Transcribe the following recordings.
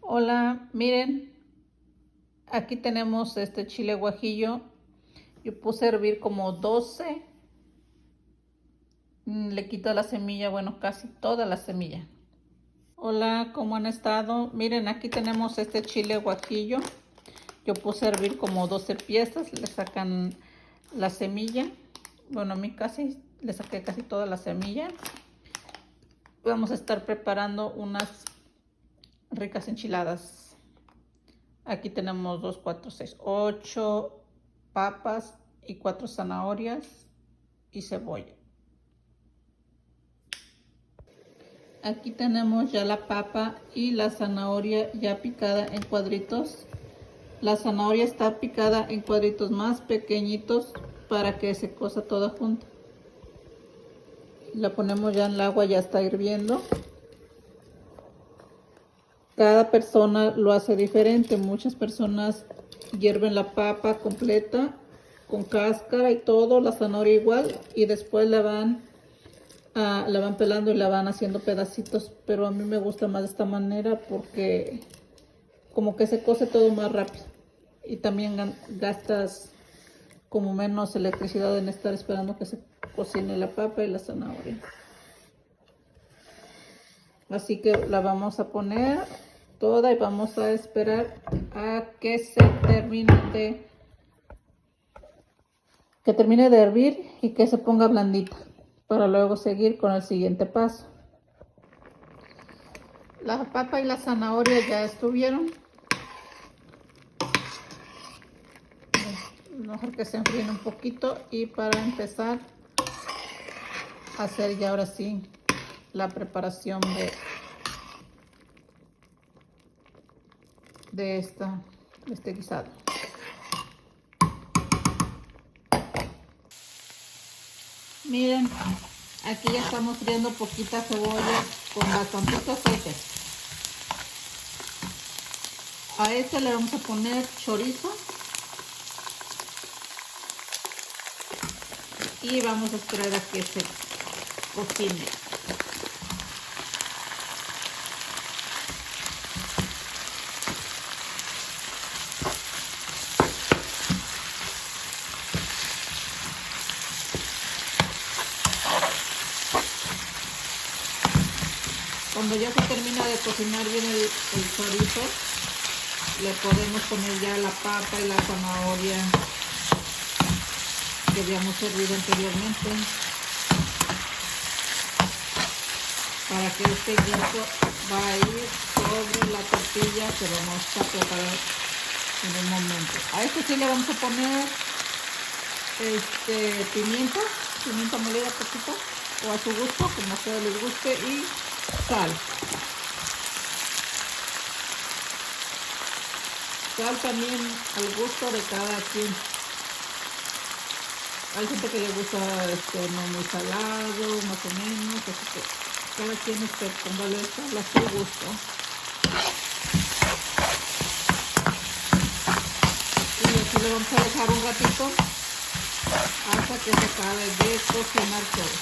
Hola, miren, aquí tenemos este chile guajillo. Yo puse a hervir como 12. Le quito la semilla, bueno, casi toda la semilla. Hola, ¿cómo han estado? Miren, aquí tenemos este chile guajillo. Yo puse a hervir como 12 piezas, le sacan la semilla. Bueno, a mí casi le saqué casi toda la semilla. Vamos a estar preparando unas ricas enchiladas. Aquí tenemos 2, 4, 6, 8 papas y 4 zanahorias y cebolla. Aquí tenemos ya la papa y la zanahoria ya picada en cuadritos. La zanahoria está picada en cuadritos más pequeñitos para que se cosa toda junta. La ponemos ya en el agua, ya está hirviendo. Cada persona lo hace diferente. Muchas personas hierven la papa completa con cáscara y todo, la zanahoria igual, y después la van pelando y la van haciendo pedacitos. Pero a mí me gusta más de esta manera porque como que se cose todo más rápido y también gastas como menos electricidad en estar esperando que se cocine la papa y la zanahoria. Así que la vamos a poner toda y vamos a esperar a que termine de hervir y que se ponga blandita para luego seguir con el siguiente paso. La papa y la zanahoria ya estuvieron. Mejor que se enfríen un poquito y para empezar a hacer ya ahora sí la preparación de este guisado. Miren, aquí ya estamos friendo poquita cebolla con bastantito aceite. A este le vamos a poner chorizo y vamos a esperar a que se cocine. Cuando ya se termina de cocinar bien el chorizo, le podemos poner ya la papa y la zanahoria que habíamos servido anteriormente, para que este guiso va a ir sobre la tortilla que vamos a preparar en un momento. A este sí le vamos a poner pimienta molida poquito o a su gusto, como a ustedes les guste, y sal. Sal también al gusto de cada quien. Hay gente que le gusta no muy salado, más o menos, así que cada quien póngale sal a su gusto. Y aquí le vamos a dejar un ratito hasta que se acabe de cocinar todo.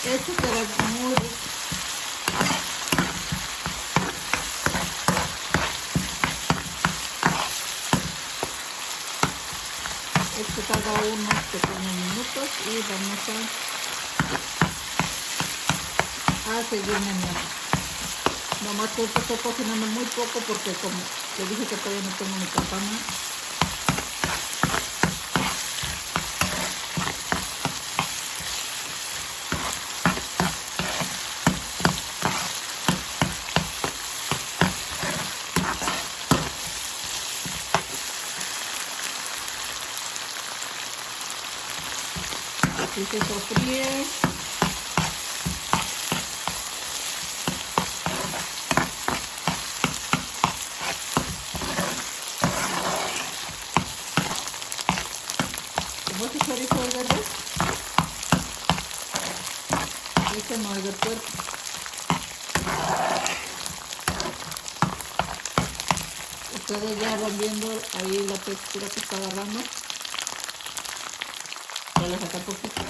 Esto queda muy rico. Esto tarda unos pequeños minutos y vamos a seguir meneando. Nomás que estoy cocinando muy poco porque como les dije que todavía no tengo mi campana. Así se sofríe. Como este chorizo es verde, este no es del puerco. Ustedes ya van viendo ahí la textura que está agarrando. Voy a sacar poquito.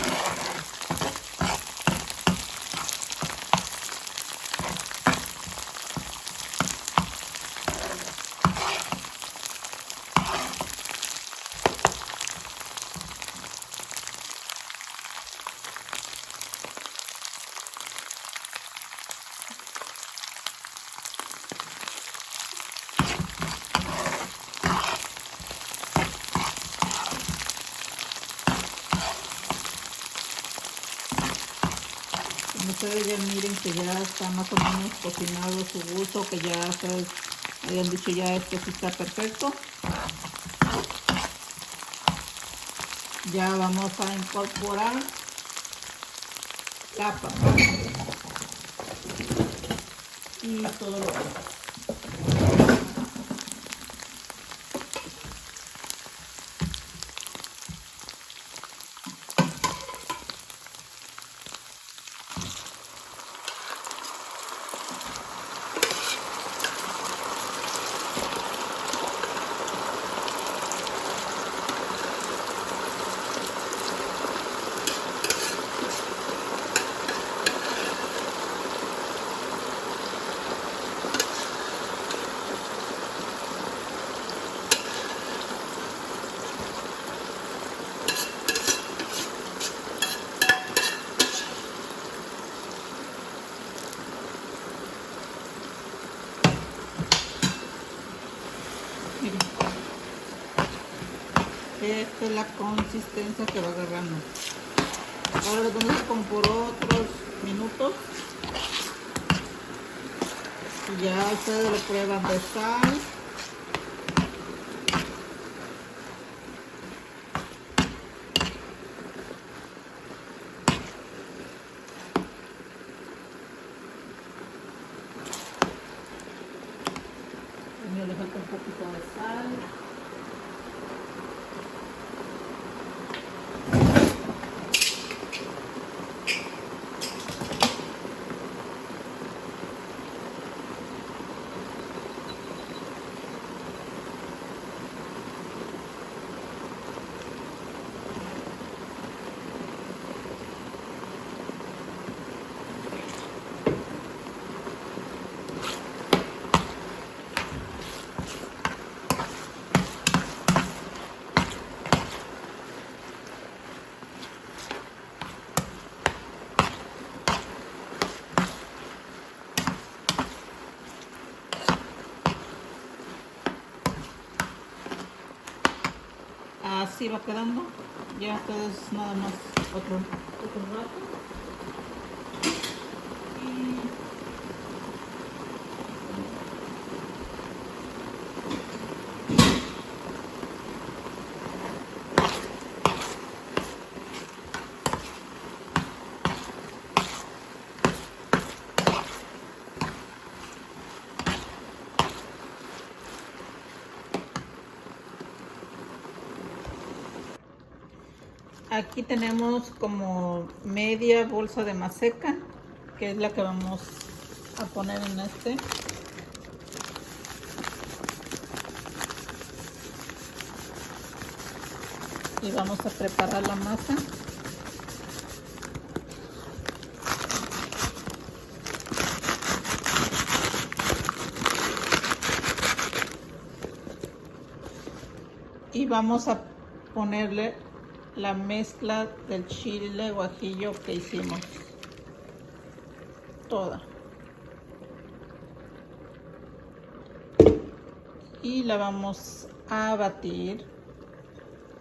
cuando ustedes ya miren que ya está más o menos cocinado a su gusto, que ya ustedes hayan dicho ya esto sí está perfecto, ya vamos a incorporar la papa y todo lo demás. Miren, esta es la consistencia que va agarrando. Ahora lo vamos a como por otros minutos y ya ustedes lo prueban de sal. Le falta un poquito de sal. Así va quedando. Ya ustedes nada más otro rato. Aquí tenemos como media bolsa de maseca, que es la que vamos a poner en este. Y vamos a preparar la masa. Y vamos a ponerle la mezcla del chile guajillo que hicimos. Toda. Y la vamos a batir.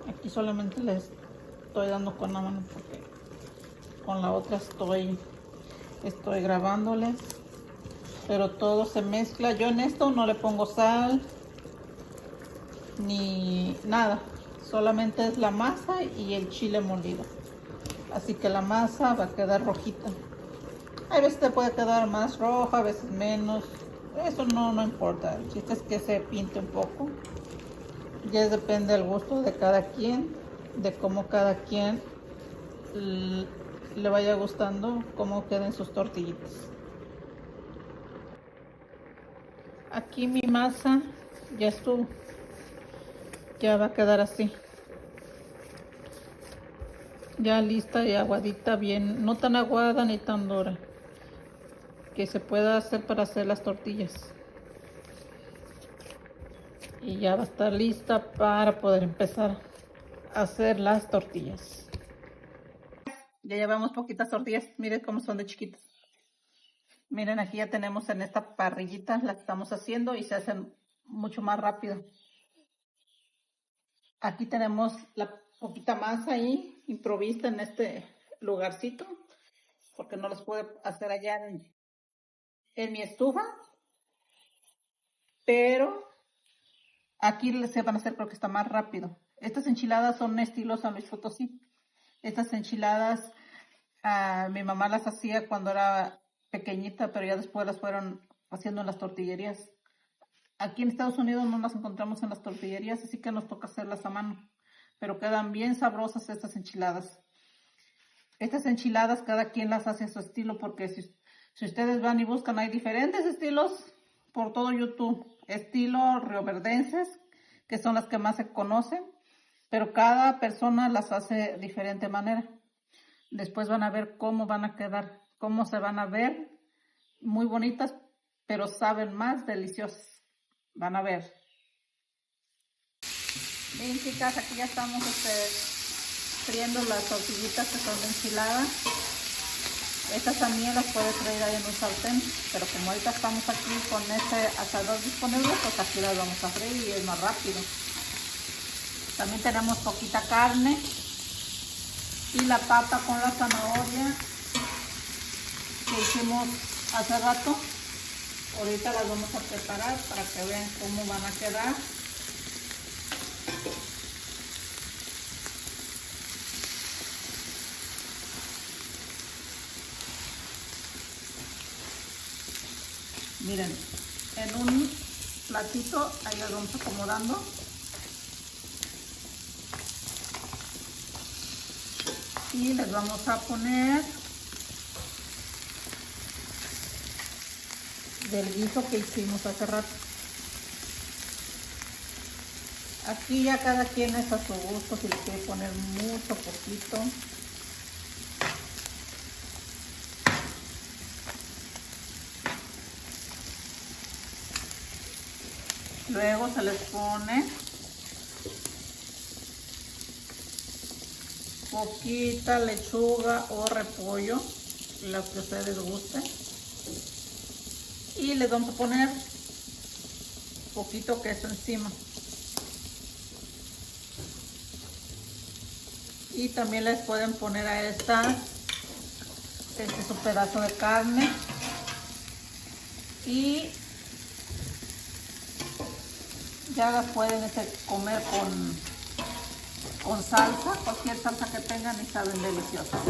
Aquí solamente les estoy dando con la mano porque con la otra estoy grabándoles. Pero todo se mezcla. Yo en esto no le pongo sal ni nada. Solamente es la masa y el chile molido. Así que la masa va a quedar rojita. A veces te puede quedar más roja, a veces menos. Eso no importa. El chiste es que se pinte un poco. Ya depende del gusto de cada quien, de cómo cada quien le vaya gustando, cómo queden sus tortillitas. Aquí mi masa ya estuvo. Ya va a quedar así. Ya lista y aguadita bien. No tan aguada ni tan dura. Que se pueda hacer para hacer las tortillas. Y ya va a estar lista para poder empezar a hacer las tortillas. Ya llevamos poquitas tortillas, miren cómo son de chiquitas. Miren, aquí ya tenemos en esta parrillita, la estamos haciendo y se hacen mucho más rápido. Aquí tenemos la poquita masa ahí, improvista en este lugarcito. porque no las pude hacer allá en mi estufa, pero aquí se van a hacer, creo que está más rápido. Estas enchiladas son estilo San Luis Potosí. Estas enchiladas mi mamá las hacía cuando era pequeñita, pero ya después las fueron haciendo en las tortillerías. Aquí en Estados Unidos no las encontramos en las tortillerías, así que nos toca hacerlas a mano. Pero quedan bien sabrosas estas enchiladas. Estas enchiladas cada quien las hace a su estilo, porque si ustedes van y buscan, hay diferentes estilos por todo YouTube. Estilo rioverdenses, que son las que más se conocen, pero cada persona las hace de diferente manera. Después van a ver cómo van a quedar, cómo se van a ver, muy bonitas, pero saben más deliciosas. Van a ver. Bien, chicas, aquí ya estamos friendo las tortillitas que son de enchilada. Estas también las puedes freír ahí en un sartén, pero como ahorita estamos aquí con este asador disponible, pues aquí las vamos a freír y es más rápido. También tenemos poquita carne y la papa con la zanahoria que hicimos hace rato. Ahorita las vamos a preparar para que vean cómo van a quedar. Miren, en un platito, ahí las vamos acomodando. Y les vamos a poner del guiso que hicimos hace rato. Aquí ya cada quien es a su gusto, si le quiere poner mucho, poquito. Luego se les pone poquita lechuga o repollo, lo que a ustedes gusten. Y les vamos a poner poquito queso encima. Y también les pueden poner a estas, este es un pedazo de carne. Y ya las pueden comer con salsa, cualquier salsa que tengan y saben deliciosas.